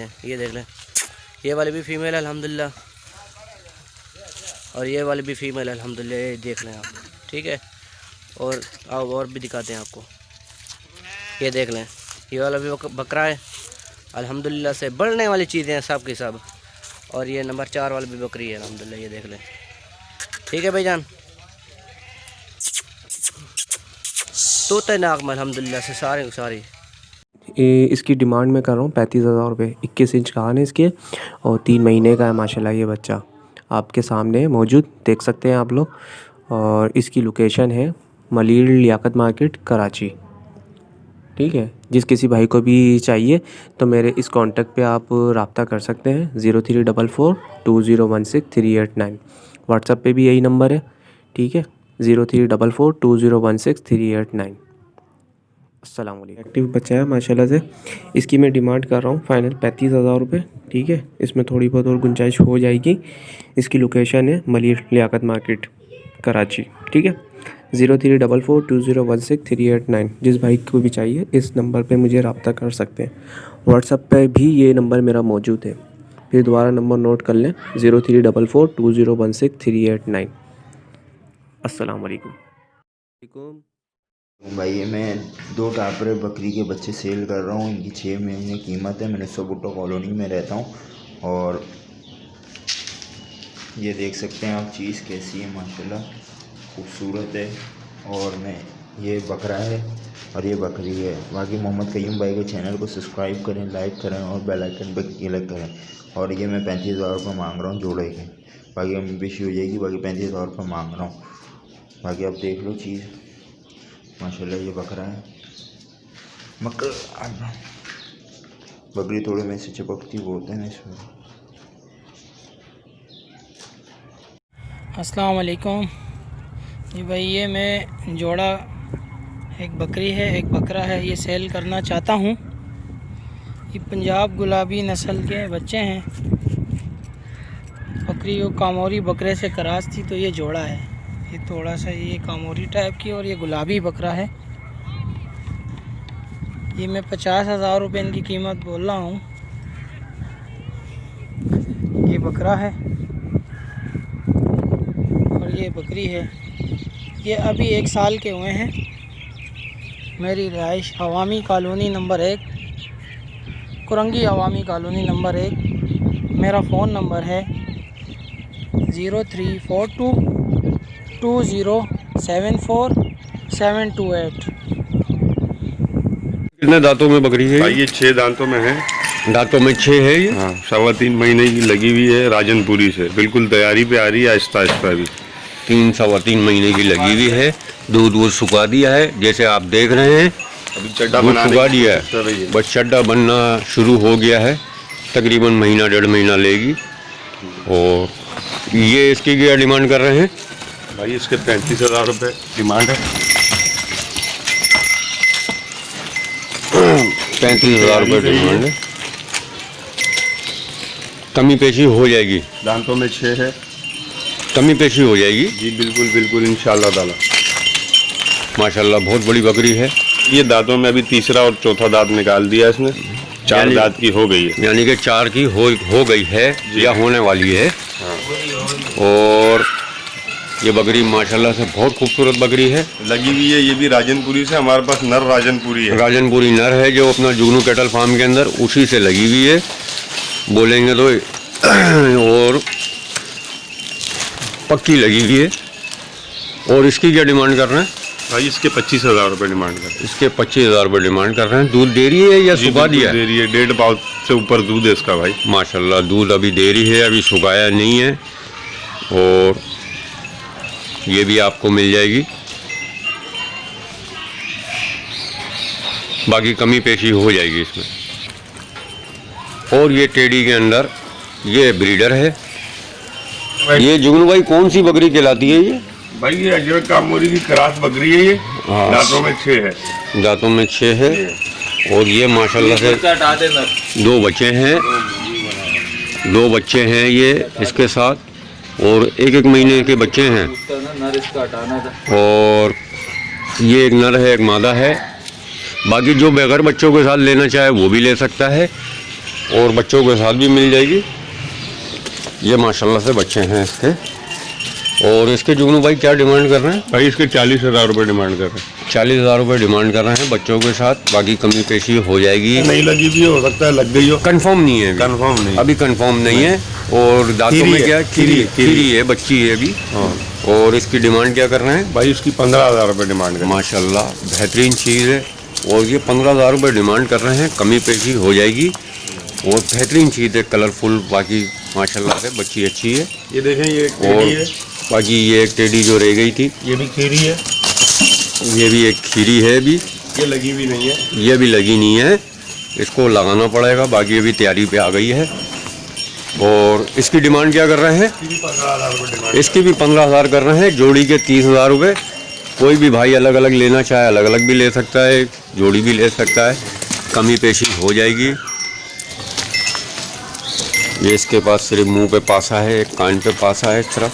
हैं, ये देख लें। ये वाली भी फ़ीमेल है अल्हम्दुलिल्लाह, और ये वाली भी फ़ीमेल है अल्हम्दुलिल्लाह, ये देख लें आप। ठीक है, और आओ और भी दिखाते हैं आपको। ये देख लें, ये वाला भी बकरा है अल्हम्दुलिल्लाह से बढ़ने वाली चीज़ें हैं सब की सब। और ये नंबर 4 वाली भी बकरी है अल्हम्दुलिल्लाह, ये देख लें। ठीक है भाईजान, तोते नाक में अल्हम्दुलिल्लाह से सारी। इसकी डिमांड मैं कर रहा हूँ 35,000 रुपये। 21 इंच कान है इसके और 3 महीने का है माशाल्लाह। ये बच्चा आपके सामने मौजूद देख सकते हैं आप लोग। और इसकी लोकेशन है मलिर लियाकत मार्केट कराची। ठीक है, जिस किसी भाई को भी चाहिए तो मेरे इस कांटेक्ट पे आप रब्ता कर सकते हैं 0344201638 व्हाट्सएप पे भी यही नंबर है। ठीक है, 0344201638। अस्सलाम वालेकुम। एक्टिव बच्चा है माशाल्लाह से। इसकी मैं डिमांड कर रहा हूँ फाइनल 35,000 रुपये। ठीक है, इसमें थोड़ी बहुत और गुंजाइश हो जाएगी। इसकी लोकेशन है मलिर लियाकत मार्केट कराची। ठीक है, 0344201638। जिस भाई को भी चाहिए इस नंबर पे मुझे रब्ता कर सकते हैं। व्हाट्सएप पे भी ये नंबर मेरा मौजूद है। फिर दोबारा नंबर नोट कर लें 0344201638। अस्सलाम वालेकुम। भाई मैं 2 टापरे बकरी के बच्चे सेल कर रहा हूँ। इनकी 6 महीने कीमत है। मैं भुट्टो कॉलोनी में रहता हूँ और ये देख सकते हैं आप चीज़ कैसी है, माशाल्लाह खूबसूरत है। और मैं ये बकरा है और ये बकरी है। बाकी मोहम्मद कयूम भाई के चैनल को सब्सक्राइब करें, लाइक करें और बेल आइकन पर क्लिक करें। और ये मैं 35,000 रुपये मांग रहा हूँ जोड़े के। बाकी हम बेशी हो जाएगी। बाकी 35,000 रुपये मांग रहा हूँ। बाकी आप देख लो चीज़ माशाल्लाह। ये बकरा है, बकरी थोड़े में से चिपकती बोलते हैं इसमें। अस्सलाम वालेकुम। ये भाई ये मैं जोड़ा, एक बकरी है एक बकरा है, ये सेल करना चाहता हूँ। ये पंजाब गुलाबी नस्ल के बच्चे हैं। बकरी वो कामोरी बकरे से क्रॉस थी, तो ये जोड़ा है। ये थोड़ा सा ये कामोरी टाइप की और ये गुलाबी बकरा है। ये मैं 50,000 रुपये इनकी कीमत बोल रहा हूँ। ये बकरा है और ये बकरी है। ये अभी 1 साल के हुए हैं। मेरी रिहाइश अवामी कॉलोनी नंबर 1, कुरंगी अवामी कॉलोनी नंबर 1। मेरा फ़ोन नंबर है 0342207478। कितने दांतों में बकरी है? ये 6 दांतों में है। दांतों में 6 है ये। हाँ, 3.25 महीने की लगी हुई है राजनपुरी से। बिल्कुल तैयारी पे आ रही है, आहिस्ता आहिस्ता भी। 3-3.25 महीने की लगी हुई है। दूध सुखा दिया है जैसे आप देख रहे हैं। अभी चड्डा सुखा दिया है, बस चड्डा बनना शुरू हो गया है। तकरीबन महीना 1.5 महीना लेगी। और ये इसकी क्या डिमांड कर रहे हैं? भाई इसके 35,000 रुपये डिमांड है। 35,000 रुपये डिमांड है। कमी पेशी हो जाएगी। दांतों में 6 है, कमी पेशी हो जाएगी जी बिल्कुल बिल्कुल इंशाल्लाह ताला। माशाल्लाह बहुत बड़ी बकरी है। ये दांतों में अभी तीसरा और चौथा दांत निकाल दिया इसने। 4 दांत की हो गई है, यानी कि 4 की हो गई है या होने वाली है। हाँ। और ये बकरी माशाल्लाह से बहुत खूबसूरत बकरी है। लगी हुई है। ये भी राजनपुरी से, हमारे पास नर राजनपुरी है। राजनपुरी नर है जो अपना जुगनू कैटल फार्म के अंदर उसी से लगी हुई है बोलेंगे तो। और पक्की लगी हुई है। और इसकी क्या डिमांड कर रहे हैं? भाई इसके 25,000 रुपये डिमांड कर रहे हैं। इसके 25,000 रुपये डिमांड कर रहे हैं। दूध दे रही है या सुखा दिया? दे रही है, 1.5 पाव से ऊपर दूध है इसका भाई। माशाल्लाह दूध अभी दे रही है, अभी सुखाया नहीं है। और ये भी आपको मिल जाएगी। बाकी कमी पेशी हो जाएगी इसमें। और ये टेडी के अंदर ये ब्रीडर है। ये जुगनू भाई कौन सी बकरी कहलाती है ये? भाई ये अजरक कामोरी की क्रॉस बकरी है। ये दांतों में 6 है। दांतों में 6 है। और ये माशाल्लाह से 2 बच्चे हैं। 2 बच्चे हैं ये इसके साथ। और 1-1 महीने के बच्चे हैं। और ये एक नर है एक मादा है। बाकी जो बगैर बच्चों के साथ लेना चाहे वो भी ले सकता है। और बच्चों के साथ भी मिल जाएगी। ये माशाल्लाह से बच्चे हैं इसके। और इसके जुगनू भाई क्या डिमांड कर रहे हैं? भाई इसके 40,000 रुपये डिमांड कर रहे हैं। 40,000 रुपये डिमांड कर रहे हैं बच्चों के साथ। बाकी कमी पेशी हो जाएगी। नहीं लगी भी हो सकता है, लग गई हो, कंफर्म नहीं है, कंफर्म नहीं, अभी कंफर्म नहीं है। और दांतों में क्या खीरी है, बच्ची है अभी। हाँ। और इसकी डिमांड क्या कर रहे हैं? भाई इसकी 15,000 रुपये डिमांड कर। माशाल्लाह बेहतरीन चीज़ है। और ये 15,000 रुपये डिमांड कर रहे हैं, कमी पेशी हो जाएगी। और बेहतरीन चीज़ है, कलरफुल। बाकी माशाल्लाह से बच्ची अच्छी है। ये देखें, ये और टेडी है, बाकी ये एक टेडी जो रह गई थी, ये भी खीरी है, ये भी एक खीरी है अभी। ये लगी भी नहीं है, ये भी लगी नहीं है, इसको लगाना पड़ेगा। बाकी अभी तैयारी पे आ गई है। और इसकी डिमांड क्या कर रहे हैं? 15,000 रुपये डिमांड। इसकी भी 15,000 कर रहे हैं, जोड़ी के 30,000 रुपये। कोई भी भाई अलग अलग लेना चाहे अलग अलग भी ले सकता है, जोड़ी भी ले सकता है, कमी पेशी हो जाएगी। ये इसके पास सिर्फ मुंह पे पासा है, एक कान पे पासा है इस तरफ।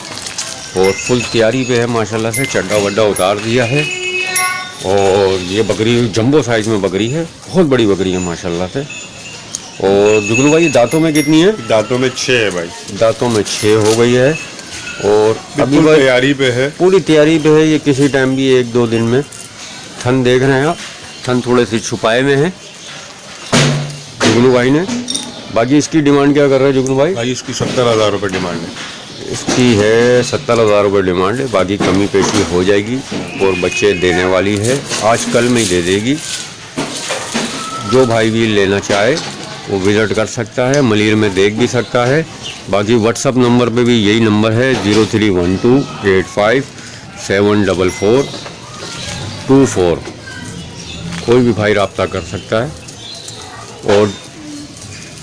और फुल तैयारी पे है माशाल्लाह से, चड्डा वड्डा उतार दिया है। और ये बकरी जंबो साइज में बकरी है, बहुत बड़ी बकरी है माशाल्लाह से। और जुगनू भाई दांतों में कितनी है? दांतों में 6 है भाई, दांतों में 6 हो गई है। और अभी बिल्कुल भाई तैयारी पे है, पूरी तैयारी पे है। ये किसी टाइम भी 1-2 दिन में थन देख रहे हैं आप, थन थोड़े से छुपाए में है जुगनू भाई ने। बाकी इसकी डिमांड क्या कर रहे हैं जुगनू भाई? भाई इसकी 70,000 रुपये डिमांड है। इसकी है 70,000 रुपये डिमांड है। बाकी कमी पेशी हो जाएगी। और बच्चे देने वाली है, आज कल में ही दे देगी। जो भाई भी लेना चाहे वो विज़िट कर सकता है, मलीर में देख भी सकता है। बाकी व्हाट्सअप नंबर पे भी यही नंबर है 031285744424। कोई भी भाई रब्ता कर सकता है और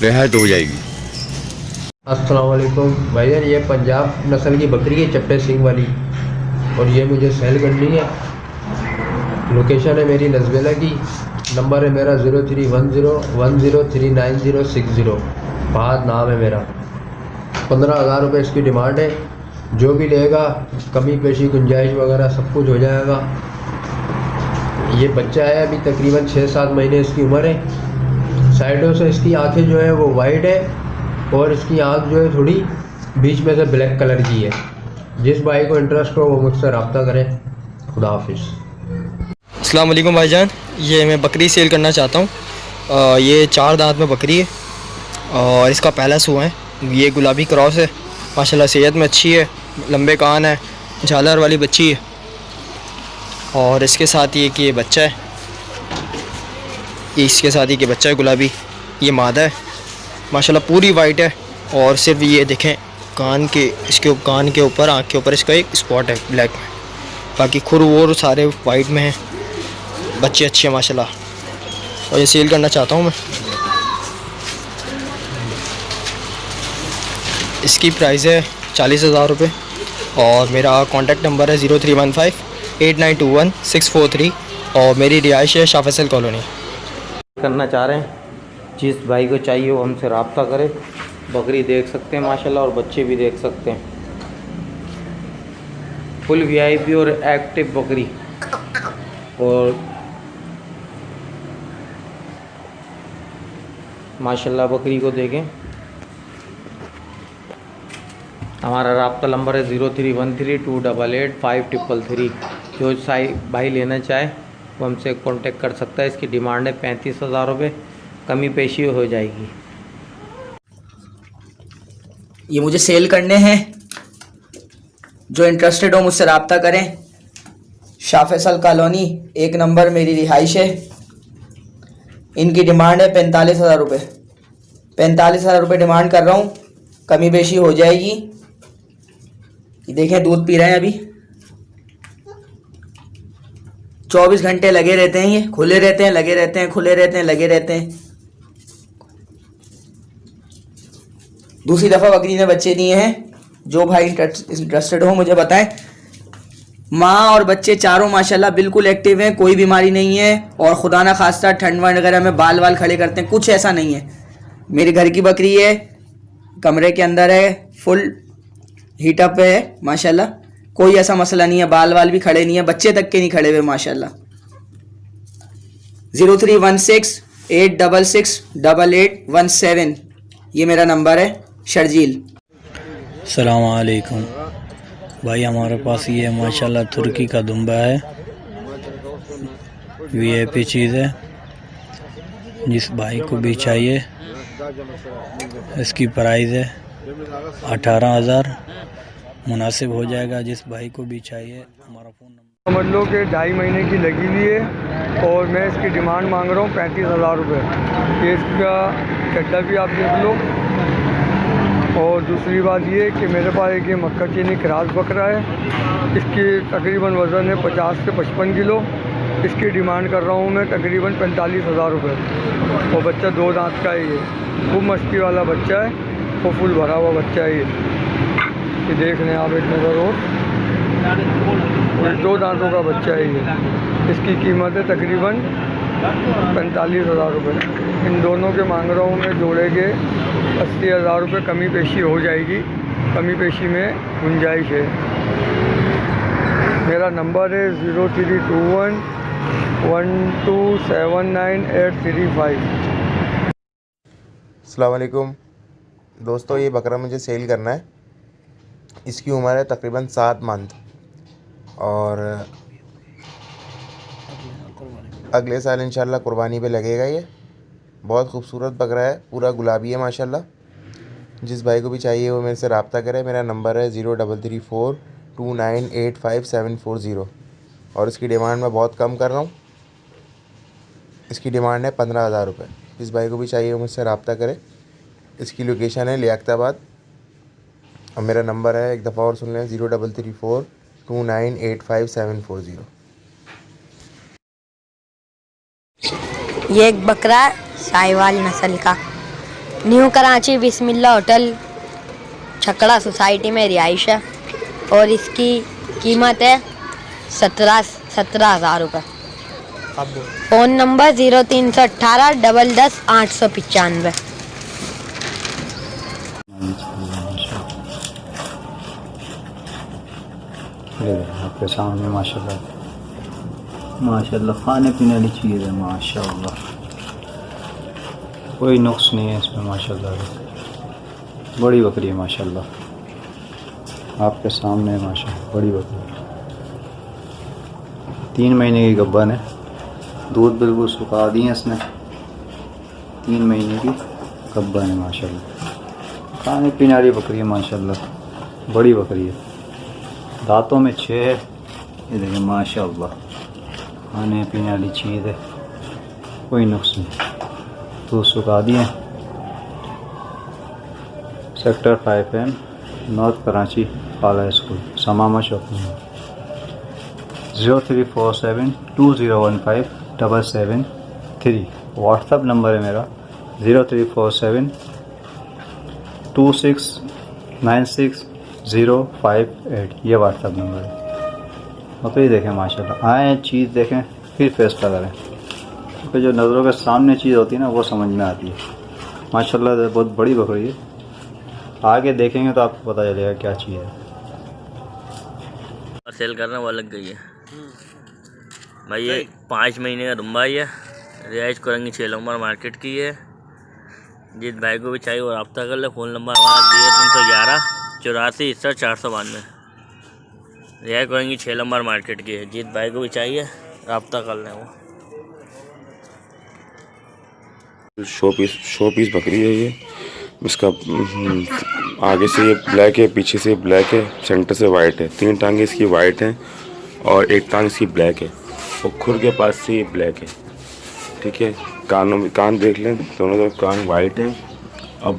रियायत हो जाएगी। अस्सलाम वालेकुम भाईजान, ये पंजाब नस्ल की बकरी है, चप्टे सिंग वाली, और ये मुझे सेल करनी है। लोकेशन है मेरी नज़बेला की, नंबर है मेरा 0310103960। फहद नाम है मेरा। 15,000 रुपये इसकी डिमांड है। जो भी लेगा कमी पेशी गुंजाइश वगैरह सब कुछ हो जाएगा। ये बच्चा है, अभी तकरीबन 6-7 महीने इसकी उम्र है। साइडों से इसकी आंखें जो है वो वाइट है और इसकी आंख जो है थोड़ी बीच में से ब्लैक कलर की है। जिस भाई को इंटरेस्ट हो वो मुझसे रब्ता करें। खुदा हाफिज़। अस्सलाम वालेकुम भाईजान, ये मैं बकरी सेल करना चाहता हूँ। ये 4 दांत में बकरी है और इसका पहला सूआ है। ये गुलाबी क्रॉस है, माशाल्लाह सेहत में अच्छी है, लंबे कान है, झालर वाली बच्ची है। और इसके साथ ये कि ये बच्चा है, इसके साथ ही कि बच्चा है गुलाबी। ये मादा है, माशाल्लाह पूरी वाइट है। और सिर्फ ये देखें कान के, इसके कान के ऊपर, आँख के ऊपर इसका एक स्पॉट है ब्लैक में। बाकी खुर वो सारे वाइट में हैं। बच्चे अच्छे हैं माशाल्लाह, और ये सेल करना चाहता हूँ मैं। इसकी प्राइस है 40,000 रुपये। और मेरा कॉन्टैक्ट नंबर है 03158921 और मेरी रिहाइश है शाह फैसल कॉलोनी। करना चाह रहे हैं, जिस भाई को चाहिए वो हमसे रब्ता करे। बकरी देख सकते हैं माशाल्लाह, और बच्चे भी देख सकते हैं। फुल वीआईपी और एक्टिव बकरी। और माशाल्लाह बकरी को देखें। हमारा रब्ता नंबर है 0313288533। जो भाई लेना चाहे वो हमसे कांटेक्ट कर सकता है। इसकी डिमांड है 35,000 रुपये, कमी पेशी हो जाएगी। ये मुझे सेल करने हैं, जो इंटरेस्टेड हो मुझसे रब्ता करें। शाह फैसल कॉलोनी 1 नंबर मेरी रिहाइश है। इनकी डिमांड है 45,000 रुपये। 45,000 रुपये डिमांड कर रहा हूँ, कमी बेशी हो जाएगी। ये देखें दूध पी रहे हैं अभी। 24 घंटे लगे रहते हैं, ये खुले रहते हैं, लगे रहते हैं, खुले रहते हैं, लगे रहते हैं। दूसरी दफ़ा बकरी ने बच्चे दिए हैं। जो भाई इंटरेस्टेड हो मुझे बताएं। माँ और बच्चे चारों माशाल्लाह बिल्कुल एक्टिव हैं, कोई बीमारी नहीं है। और खुदा ना खास्ता ठंड वगैरह में बाल वाल खड़े करते हैं, कुछ ऐसा नहीं है। मेरे घर की बकरी है, कमरे के अंदर है, फुल हीटअप पे है माशाल्लाह। कोई ऐसा मसला नहीं है, बाल वाल भी खड़े नहीं है, बच्चे तक के नहीं खड़े हुए माशाल्लाह। 86688817। ये मेरा नंबर है शर्जील। अस्सलाम वालेकुम भाई, हमारे पास ये माशाल्लाह तुर्की का दुम्बा है, वीआईपी चीज़ है। जिस भाई को भी चाहिए, इसकी प्राइस है 18,000, मुनासिब हो जाएगा। जिस भाई को भी चाहिए हमारा फ़ोन नंबर समझ लो कि 2.5 महीने की लगी हुई है और मैं इसकी डिमांड मांग रहा हूँ 35,000 रुपये। ये इसका चड्डा भी आप देख लो। और दूसरी बात ये कि मेरे पास एक ये मक्का चीनी क्रॉस बकरा है, इसकी तकरीबन वज़न है 50 से 55 किलो। इसकी डिमांड कर रहा हूँ मैं तकरीबन 45,000 रुपये। और बच्चा 2 दांत का है, ये खूब मस्ती वाला बच्चा है, वो फुल भरा हुआ बच्चा है। ये देख लें आप एक नज़र। और 2 दांतों का बच्चा है ये। इसकी कीमत है तकरीबन 45,000 रुपये। इन दोनों के मांग रहा हूँ मैं जोड़े के 80,000 रुपये। कमी पेशी हो जाएगी, कमी पेशी में गुंजाइश है। मेरा नंबर है 0321127985। अस्सलाम वालेकुम दोस्तों, ये बकरा मुझे सेल करना है। इसकी उम्र है तकरीबन 7 मंथ और अगले साल इंशाल्लाह कुर्बानी पे लगेगा। ये बहुत खूबसूरत बकरा है, पूरा गुलाबी है माशाल्लाह। जिस भाई को भी चाहिए वो मेरे से रब्ता करे। मेरा नंबर है 0334298570 और इसकी डिमांड मैं बहुत कम कर रहा हूँ। इसकी डिमांड है 15,000 रुपये। जिस भाई को भी चाहिए वो मुझसे रब्ता करे। इसकी लोकेशन है लियाकताबाद और मेरा नंबर है, एक दफ़ा और सुन लें, 0334298570। ये एक बकरा है साहिवाल नस्ल का, न्यू कराची बिस्मिल्लाह होटल छकड़ा सोसाइटी में रिहाइश है और इसकी कीमत है 17,000 रुपये। Phone number 0318 10 895। आपके सामने माशाल्लाह माशाल्लाह खाने पीने वाली चीज़ है माशाल्लाह, कोई नुक्स नहीं है इसमें माशाल्लाह। बड़ी बकरी है माशाल्लाह, आपके सामने है माशाल्लाह, बड़ी बकरी। 3 महीने की गब्बन है, दूध बिल्कुल सुखा दिए इसने। 3 महीने की गब्बन है माशाल्लाह, खाने पीने वाली बकरी है माशाल्लाह, बड़ी बकरी है। दांतों में 6 है, ये देखिए माशाल्लाह, खाने पीने वाली चीज़ है, कोई नुक्स नहीं। दूध सुखा दिए। सेक्टर 5M नॉर्थ कराची आला स्कूल समामा शॉप में। 034720157773 व्हाट्सअप नंबर है मेरा। 03472696 ये व्हाट्सअप नंबर है। बकरी देखें माशाल्लाह, आए चीज़ देखें फिर फैसला करें, क्योंकि जो नज़रों के सामने चीज़ होती है ना वो समझ में आती है। माशाल्लाह बहुत बड़ी बकरी है, आगे देखेंगे तो आपको पता चलेगा क्या चीज़ है। सेल करना वो लग गई है भाई। ये 5 महीने का दुम्बा है, रिहाइश कुरंगी 6 नंबर मार्केट की है। जिस भाई को भी चाहिए वो रब्ता कर ले। फ़ोन नंबर हमारा 0311 84 492। रिहाइश कुरंगी 6 नंबर मार्केट की है। जिस भाई को भी चाहिए रब्ता कर लें। वो शो पीस बकरी है ये। इसका आगे से ये ब्लैक है, पीछे से ब्लैक है, सेंटर से वाइट है। 3 टांगे इसकी वाइट हैं और 1 टांग इसकी ब्लैक है और खुर के पास से ये ब्लैक है। ठीक है, कानों में कान देख लें, दोनों तरफ कान वाइट हैं और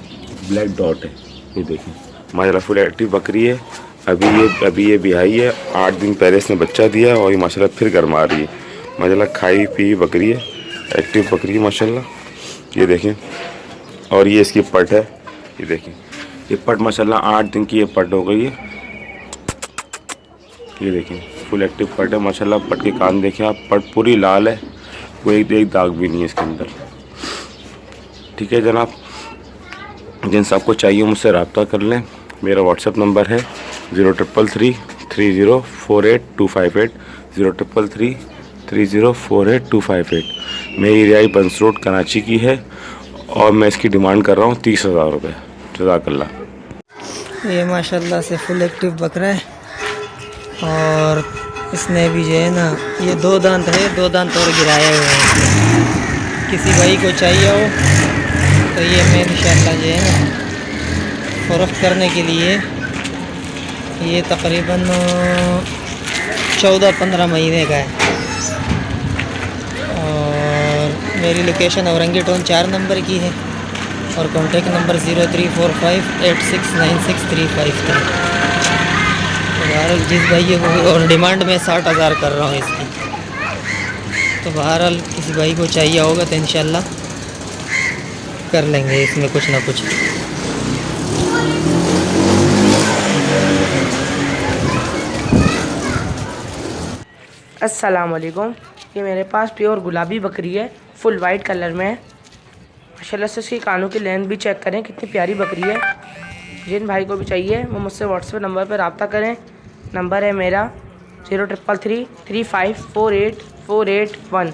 ब्लैक डॉट है। ये देखें माशाल्लाह फुल एक्टिव बकरी है। अभी ये बिहाई है, 8 दिन पहले इसने बच्चा दिया और ये माशाल्लाह फिर गरमा रही है। माशाल्लाह खाई पी बकरी है, एक्टिव बकरी है माशाल्लाह। ये देखें, और ये इसकी पट है। ये देखें, ये पट माशाल्लाह 8 दिन की ये पट हो गई है। ये देखें फुल एक्टिव पट है माशाल्लाह। पट के कान देखें आप, पट पूरी लाल है, कोई एक दाग भी नहीं है इसके अंदर। ठीक है जनाब, जिन सबको चाहिए मुझसे रब्ता कर लें। मेरा व्हाट्सएप नंबर है 0333048258 0333048258। मेरी रिहाई बंस रोड कराची की है और मैं इसकी डिमांड कर रहा हूँ 30,000 रुपये। जज़ाकल्लाह। ये माशाल्लाह से फुल एक्टिव बकरा है और इसने भी जो है ना ये 2 दांत है, 2 दांत और गिराया हुआ है। किसी भाई को चाहिए हो तो ये मैं इंशाल्लाह जो है ना फ़रोख्त करने के लिए, ये तकरीबन 14-15 महीने का है और मेरी लोकेशन औरंगी टाउन 4 नंबर की है और कॉन्टेक्ट नंबर 0345869635 तो बहरहाल जिस भाई को और डिमांड में 60,000 कर रहा हूँ इसकी, तो बहरहाल किसी भाई को चाहिए होगा तो इंशाल्लाह कर लेंगे इसमें कुछ ना कुछ। अस्सलाम वालेकुम। ये मेरे पास प्योर गुलाबी बकरी है, फुल वाइट कलर में है माशाल्लाह से। उसकी कानों की लेंथ भी चेक करें, कितनी प्यारी बकरी है। जिन भाई को भी चाहिए वो मुझसे व्हाट्सएप नंबर पर रब्ता करें। नंबर है मेरा 0333548481।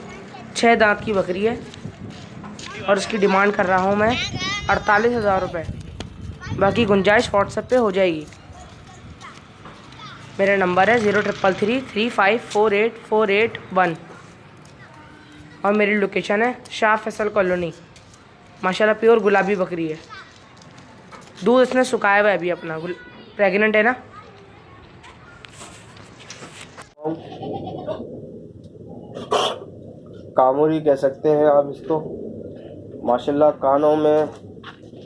6 दांत की बकरी है और उसकी डिमांड कर रहा हूँ मैं 48,000 रुपये। बाकी गुंजाइश व्हाट्सएप पे हो जाएगी। मेरा नंबर है 0333548481 और मेरी लोकेशन है शाह फैसल कॉलोनी। माशाल्लाह प्योर गुलाबी बकरी है। दूध इसने सुखाया हुआ है अभी अपना, प्रेग्नेंट है ना। कामूरी कह सकते हैं आप इसको। माशाल्लाह कानों में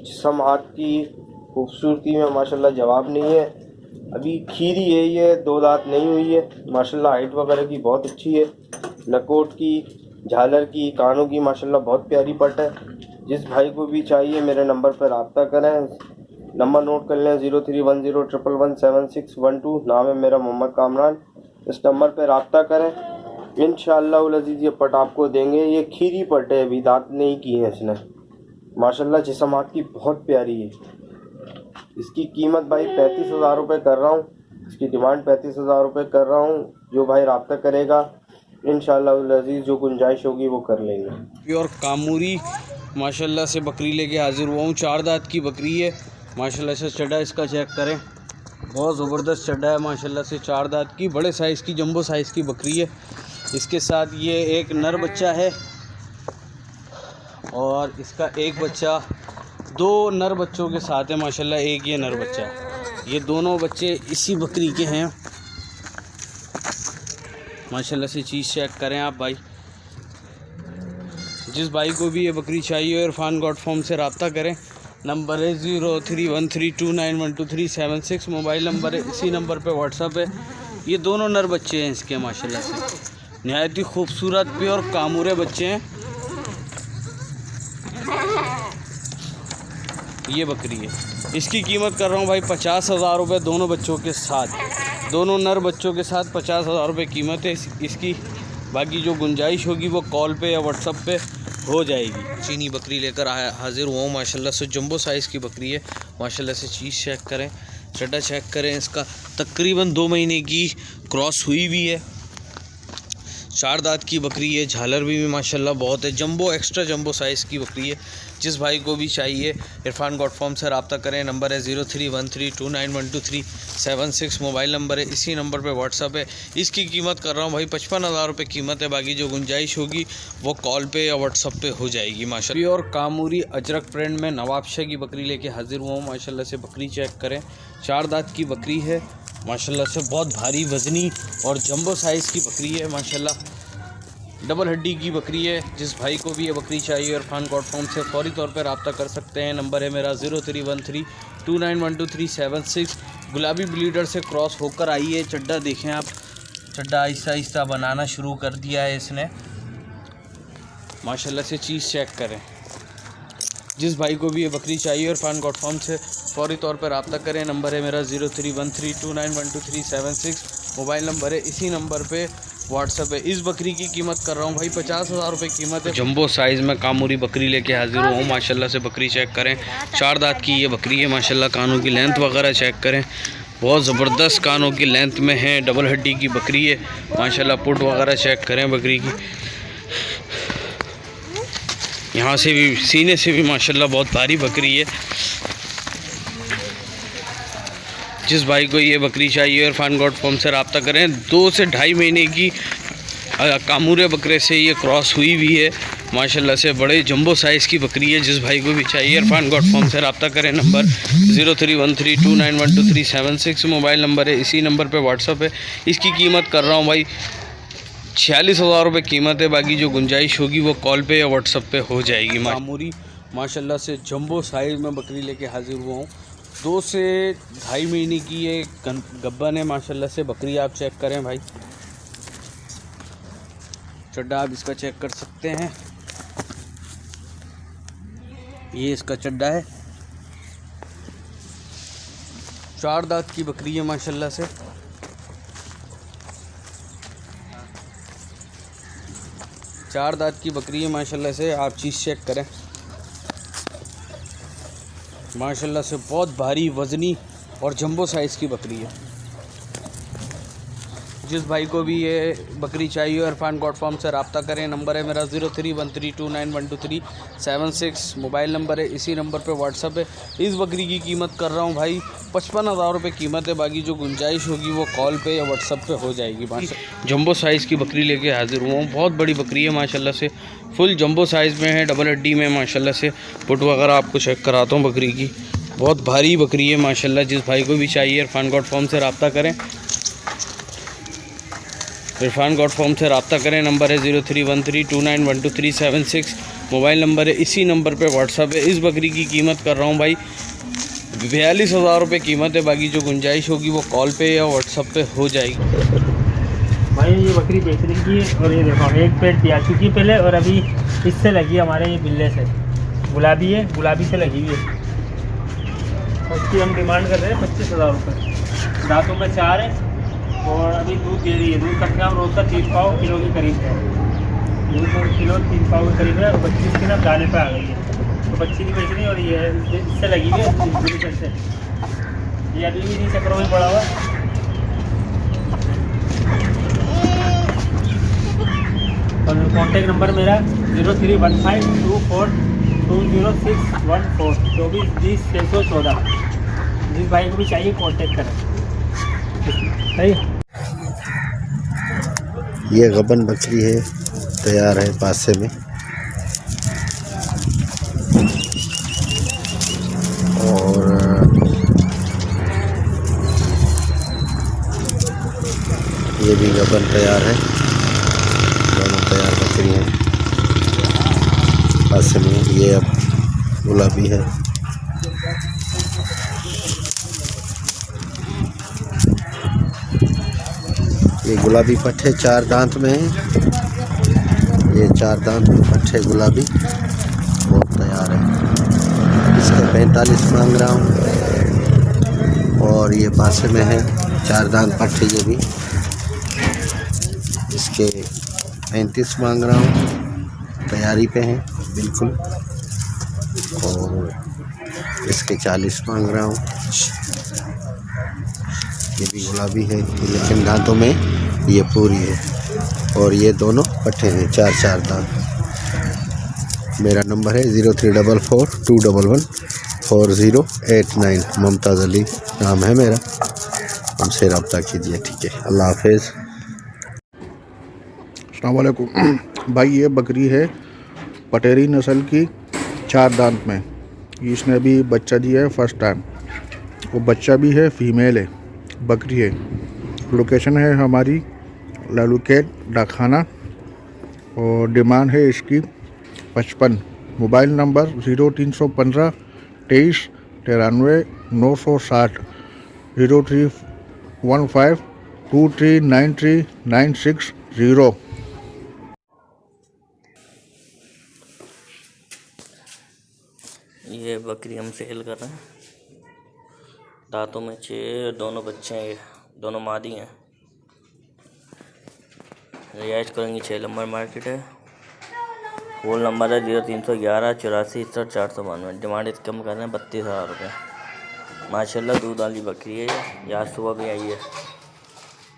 जिस्म हाथ की खूबसूरती में माशाल्लाह जवाब नहीं है। अभी खीरी है ये, 2 दांत नहीं हुई है। माशाल्लाह हाइट वगैरह की बहुत अच्छी है। नकोट की, झालर की, कानों की माशाल्लाह बहुत प्यारी पट है। जिस भाई को भी चाहिए मेरे नंबर पर रब्ता करें। नंबर नोट कर लें 0310117612। नाम है मेरा मोहम्मद कामरान। इस नंबर पर रब्ता करें, इंशाअल्लाह उल अज़ीज़ ये पट आपको देंगे। ये खीरी पट है, अभी दांत नहीं किए हैं इसने। माशाल्लाह जिस्म हाथ की बहुत प्यारी है। इसकी कीमत भाई 35,000 रुपये कर रहा हूँ। इसकी डिमांड 35,000 रुपये कर रहा हूँ। जो भाई रब्ता करेगा इंशाअल्लाह उल अज़ीज़ जो गुंजाइश होगी वो कर लेंगे। प्योर कामूरी माशाल्लाह से बकरी लेके हाजिर हुआ हूँ। 4 दांत की बकरी है माशाल्लाह से। चड्डा इसका चेक करें, बहुत ज़बरदस्त चड्डा है माशाल्लाह से। 4 दांत की बड़े साइज़ की, जंबो साइज़ की बकरी है। इसके साथ ये एक नर बच्चा है और इसका एक बच्चा, 2 नर बच्चों के साथ है माशाल्लाह। एक ये नर बच्चा है। ये दोनों बच्चे इसी बकरी के हैं माशाल्लाह से। चीज़ चेक करें आप भाई। जिस भाई को भी ये बकरी चाहिए इरफान गॉड फॉर्म से रब्ता करें। नंबर है 031329123676। मोबाइल नंबर है, इसी नंबर पे व्हाट्सअप है। ये दोनों नर बच्चे हैं इसके माशाल्लाह से। नहायत ही खूबसूरत प्योर कामूरे बच्चे हैं। ये बकरी है, इसकी कीमत कर रहा हूँ भाई 50,000 रुपये दोनों बच्चों के साथ। दोनों नर बच्चों के साथ 50,000 रुपये कीमत है इसकी। बाकी जो गुंजाइश होगी वो कॉल पे या व्हाट्सअप पे हो जाएगी। चीनी बकरी लेकर हाजिर हुआ हूँ माशाल्लाह से। जंबो साइज़ की बकरी है माशाल्लाह से। चीज़ चेक करें, चड्डा चेक करें। इसका तकरीबन 2 महीने की क्रॉस हुई भी है। 4 दांत की बकरी है। झालर भी माशाल्लाह बहुत है। जंबो, एक्स्ट्रा जंबो साइज़ की बकरी है। जिस भाई को भी चाहिए इरफान गॉड फॉर्म से रब्ता करें। नंबर है 0313291236। मोबाइल नंबर है, इसी नंबर पे व्हाट्सअप है। इसकी कीमत कर रहा हूँ भाई 55,000 रुपये कीमत है। बाकी जो गुंजाइश होगी वो कॉल पे या व्हाट्सअप पे हो जाएगी माशाल्लाह। प्योर कामूरी अजरक प्रिंट में नवाबशाह की बकरी लेके हाजिर हुआ हूँ माशाल्लाह से। बकरी चेक करें, 4 दांत की बकरी है माशाल्लाह से। बहुत भारी वज़नी और जंबो साइज़ की बकरी है माशाल्लाह। डबल हड्डी की बकरी है। जिस भाई को भी ये बकरी चाहिए इरफान गॉड फॉर्म से फ़ौरी तौर पर रब्ता कर सकते हैं। नंबर है मेरा 031329123676। गुलाबी ब्लीडर से क्रॉस होकर आई है। चड्डा देखें आप, चड्डा आहिस्ता आहिस्ता बनाना शुरू कर दिया है इसने माशाल्लाह से। चीज़ चेक करें। जिस भाई को भी ये बकरी चाहिए इरफान गॉड फॉर्म से फ़ौरी तौर पर रब्ता करें। नंबर है मेरा 0313291236। मोबाइल नंबर है, इसी नंबर पे व्हाट्सअप है। इस बकरी की कीमत कर रहा हूँ भाई 50,000 रुपये कीमत है। जंबो साइज़ में कामूरी बकरी लेके हाजिर हुआ हूँ माशाल्लाह से। बकरी चेक करें, 4 दांत की ये बकरी है माशाल्लाह। कानों की लेंथ वगैरह चेक करें, बहुत ज़बरदस्त कानों की लेंथ में है। डबल हड्डी की बकरी है माशाल्लाह। पुट वगैरह चेक करें बकरी की। यहाँ से भी सीने से भी माशाल्लाह बहुत भारी बकरी है। जिस भाई को ये बकरी चाहिए इरफान गॉड फार्म से रब्ता करें। 2 से 2.5 महीने की कामूरे बकरे से ये क्रॉस हुई भी है माशाल्लाह से। बड़े जंबो साइज़ की बकरी है। जिस भाई को भी चाहिए इरफान गॉड फार्म से रब्ता करें। नंबर 0313291236 मोबाइल नंबर है। इसी नंबर पे व्हाट्सअप है। इसकी कीमत कर रहा हूँ भाई 46,000 रुपये कीमत है। बाकी जो गुंजाइश होगी वो कॉल पे या व्हाट्सअप पे हो जाएगी। मामूरी माशाल्लाह से जंबो साइज़ में बकरी लेके हाजिर हुआ हूँ। 2 से 2.5 महीने की ये गब्बन है माशाल्लाह से बकरी। आप चेक करें भाई, चड्डा आप इसका चेक कर सकते हैं। ये इसका चड्डा है। 4 दांत की बकरी है माशाल्लाह से। चार दांत की बकरी है माशाल्लाह से। आप चीज़ चेक करें माशाल्लाह से। बहुत भारी वज़नी और जंबो साइज़ की बकरी है। जिस भाई को भी ये बकरी चाहिए इरफान गॉड फार्म से रब्ता करें। नंबर है मेरा 0313291236 मोबाइल नंबर है। इसी नंबर पे व्हाट्सअप है। इस बकरी की कीमत कर रहा हूँ भाई 55,000 रुपये कीमत है। बाकी जो गुंजाइश होगी वो कॉल पे या व्हाट्सअप पे हो जाएगी। जंबो साइज़ की बकरी लेके हाजिर हुआ हूँ। बहुत बड़ी बकरी है माशाल्लाह से। फुल जंबो साइज़ में है, डबल हड्डी में माशाल्लाह से। पुट वगैरह आपको चेक कराता हूँ बकरी की। बहुत भारी बकरी है माशाल्लाह। जिस भाई को भी चाहिए इरफान गॉड फार्म से रब्ता करें। इरफान गॉड फार्म से रब्ता करें। नंबर है 0313291236 मोबाइल नंबर है। इसी नंबर पे व्हाट्सअप है। इस बकरी की कीमत कर रहा हूँ भाई 42,000 रुपये कीमत है। बाकी जो गुंजाइश होगी वो कॉल पे या व्हाट्सअप पे हो जाएगी। भाई ये बकरी बेचने की है और ये देखो एक पेड़ पिया चुकी पहले और अभी इससे लगी हमारे ये बिल्ले से। गुलाबी है, गुलाबी से लगी हुई है। उसकी हम डिमांड कर रहे हैं 25,000 रुपये। दांतों में 4 है और अभी दूध दे रही है। दूध कम से कम रोज़ का 3 पाव किलो के करीब है। दूध 3 पाव के करीब है और 25 की ना दाने पे आ गई है। तो बच्ची नहीं बेच रही और ये इससे लगी हुई है से। ये अभी भी नहीं चक्रों में पड़ा हुआ। और कॉन्टेक्ट नंबर मेरा 0315242061 2420 जिस भाई को भी चाहिए कॉन्टेक्ट करें। सही ये गबन बकरी है, तैयार है पासे में। और ये भी गबन तैयार है। दोनों तैयार बकरी हैं पासे में। ये अब गुलाबी है। ये गुलाबी पट्टे 4 दांत में है। ये 4 दांत में पट्टे गुलाबी बहुत तैयार है। इसके 45 मांग रहा हूँ। और ये पासे में है 4 दांत पट्टे ये भी। इसके 35 मांग रहा हूँ। तैयारी पे हैं बिल्कुल। और इसके 40 मांग रहा हूँ। ये भी गुलाबी है लेकिन दांतों में ये पूरी है। और ये दोनों पट्टे हैं 4 दांत। मेरा नंबर है 0344211489। मुमताज़ अली नाम है मेरा। हमसे रब्ता कीजिए, ठीक है। अल्लाह हाफिज़। अस्सलाम वालेकुम भाई। ये बकरी है पटेरी नस्ल की 4 दांत में। इसने अभी बच्चा दिया है फर्स्ट टाइम। वो बच्चा भी है, फीमेल है, बकरी है। लोकेशन है हमारी लालूकेट डाकखाना और डिमांड है इसकी 55। Mobile number 0315 23 93 960 0315 2393 960। ये बकरी हम सेल कर रहे हैं। दांतों में 6, दोनों बच्चे हैं, दोनों मादी हैं। रियायत करेंगी 6 नंबर मार्केट है। फोन नंबर है 0311 84 61 492। डिमांड इसकी कम कर रहे हैं 32,000 रुपये। माशाल्लाह दूध वाली बकरी है। ये आज सुबह भी आई है,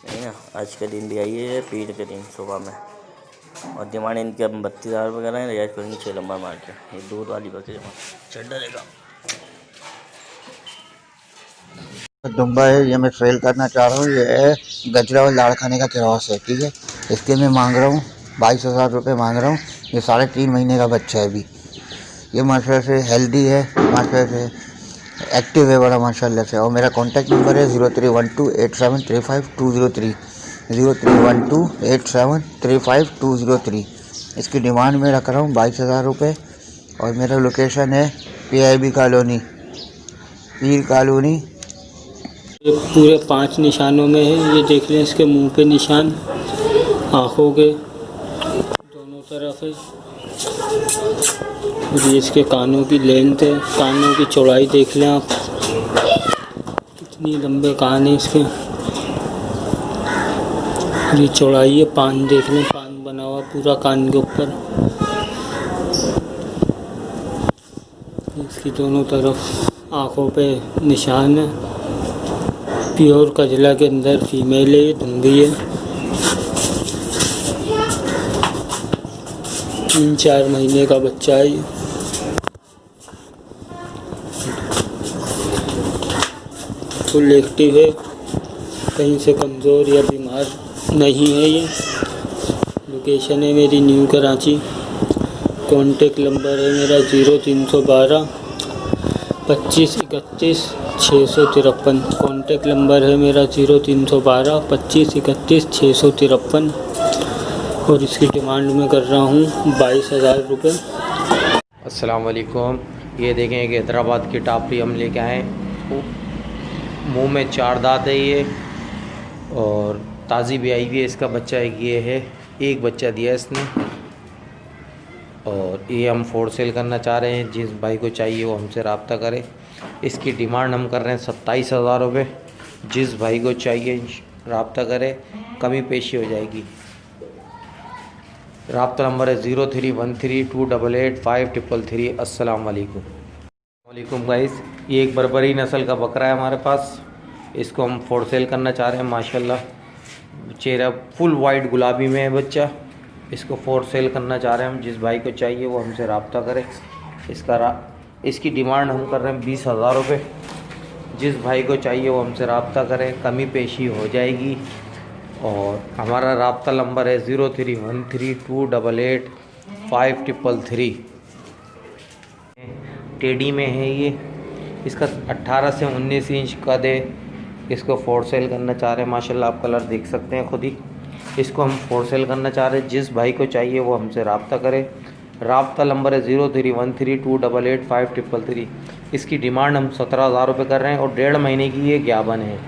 नहीं ना, आज के दिन भी आई है, पीर के दिन सुबह में। और डिमांड इनके 32,000 रुपये कर रहे हैं। रियाज करेंगे 6 नंबर मार्केट। ये दूध वाली बकरी चढ़ डरेगा। दुम्बा है, ये मैं सेल करना चाह रहा हूँ। ये है गजरा और लाड़खाने का क्रॉस है, ठीक है। इसके मैं मांग रहा हूँ 22,000 रुपये मांग रहा हूँ। ये 3.5 महीने का बच्चा है अभी। ये माशाल्लाह से हेल्दी है, माशाल्लाह से एक्टिव है बड़ा माशाल्लाह से। और मेरा कॉन्टैक्ट नंबर है 03128735 03128735 इसकी डिमांड में रख रहा हूँ 22,000 रुपये। और मेरा लोकेशन है PIB कॉलोनी, पीर कॉलोनी। ये पूरे 5 निशानों में है। ये देख लें, इसके मुंह पे निशान, आँखों के दोनों तरफ है। और ये इसके कानों की लेंथ है, कानों की चौड़ाई देख लें आप, कितनी लंबे कान है इसके। ये चौड़ाई है, पान देख लें, पान बना हुआ पूरा कान के ऊपर। इसकी दोनों तरफ आँखों पे निशान है। प्योर कजला के अंदर फीमेल है, ये दुम्बी है। 3-4 महीने का बच्चा है ये। फुल एक्टिव है, कहीं से कमज़ोर या बीमार नहीं है ये। लोकेशन है मेरी न्यू कराची। कॉन्टेक्ट नंबर है मेरा 0312 25 31 653। कॉन्टेक्ट नंबर है मेरा 0312 25 31 653। और इसकी डिमांड में कर रहा हूँ 22,000 रुपये। अस्सलाम वालेकुम। ये देखें कि हैदराबाद की टापरी हम लेके आए। मुंह में 4 दांत है ये, और ताज़ी भी आई हुई है। इसका बच्चा ये है, एक बच्चा दिया इसने। और ये हम फोर सेल करना चाह रहे हैं। जिस भाई को चाहिए वो हमसे रब्ता करे। इसकी डिमांड हम कर रहे हैं 27,000 रुपये। जिस भाई को चाहिए रब्ता करे, कमी पेशी हो जाएगी। रब्ता नंबर है 0313288533। अस्सलाम वालेकुम गाइस। ये एक बर्बरी नस्ल का बकरा है हमारे पास। इसको हम फोर सेल करना चाह रहे हैं। माशाल्लाह चेहरा फुल वाइट गुलाबी में है बच्चा। इसको फोर सेल करना चाह रहे हैं हम। जिस भाई को चाहिए वो हमसे रब्ता करे। इसकी डिमांड हम कर रहे हैं 20,000 रुपये। जिस भाई को चाहिए वो हमसे रब्ता करें, कमी पेशी हो जाएगी। और हमारा रब्ता नंबर है 0313288533। टेडी में है ये। इसका 18 से 19 इंच कद है। इसको फोर सेल करना चाह रहे हैं। माशाल्लाह आप कलर देख सकते हैं खुद ही। इसको हम फोर सेल करना चाह रहे हैं। जिस भाई को चाहिए वो हमसे रब्ता करे। रब्ता नंबर है 0313288533। इसकी डिमांड हम 17,000 रुपये कर रहे हैं। और 1.5 महीने की ये ज्ञापन है।